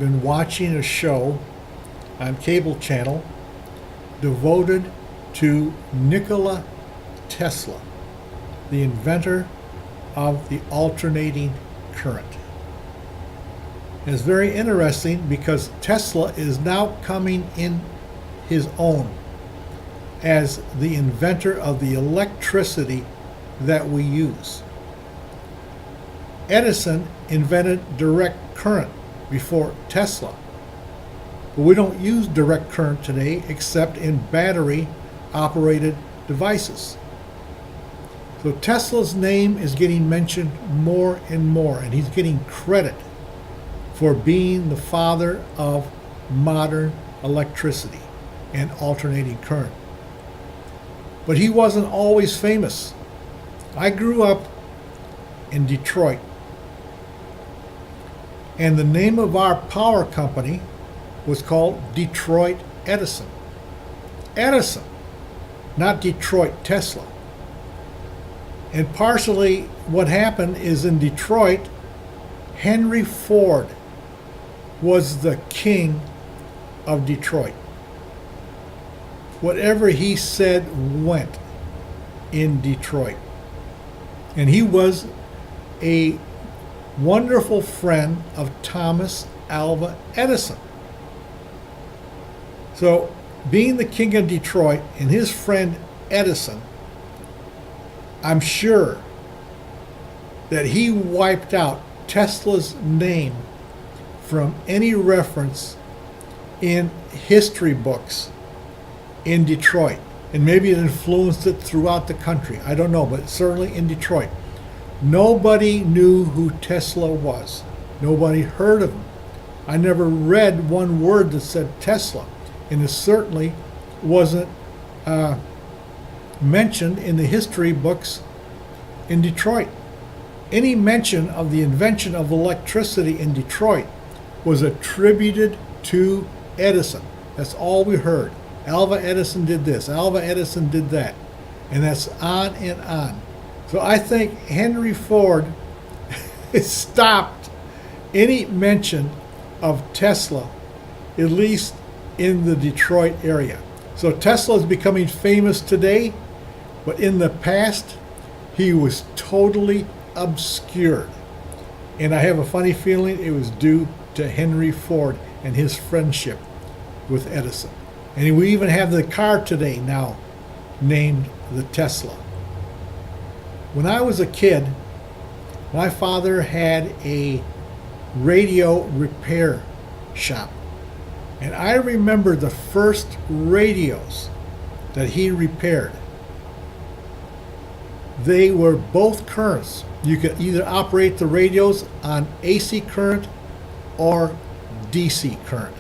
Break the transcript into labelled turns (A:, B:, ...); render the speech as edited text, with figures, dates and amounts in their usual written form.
A: been watching a show on cable channel devoted to Nikola Tesla, the inventor of the alternating current. And it's very interesting because Tesla is now coming in his own as the inventor of the electricity that we use. Edison invented direct current before Tesla. But we don't use direct current today except in battery-operated devices. So Tesla's name is getting mentioned more and more, and he's getting credit for being the father of modern electricity and alternating current. But he wasn't always famous. I grew up in Detroit, and the name of our power company was called Detroit Edison. Edison, not Detroit Tesla. And partially what happened is in Detroit, Henry Ford was the king of Detroit. Whatever he said went in Detroit. And he was a wonderful friend of Thomas Alva Edison. So, being the king of Detroit and his friend Edison, I'm sure that he wiped out Tesla's name from any reference in history books in Detroit. And maybe it influenced it throughout the country. I don't know, but certainly in Detroit. Nobody knew who Tesla was. Nobody heard of him. I never read one word that said Tesla. And it certainly wasn't mentioned in the history books in Detroit. Any mention of the invention of electricity in Detroit was attributed to Edison. That's all we heard. Alva Edison did this, Alva Edison did that. And that's on and on. So I think Henry Ford stopped any mention of Tesla, at least in the Detroit area. So Tesla is becoming famous today, but in the past, he was totally obscured. And I have a funny feeling it was due to Henry Ford and his friendship with Edison. And we even have the car today now named the Tesla. When I was a kid, my father had a radio repair shop. And I remember the first radios that he repaired. They were both currents. You could either operate the radios on AC current or DC current.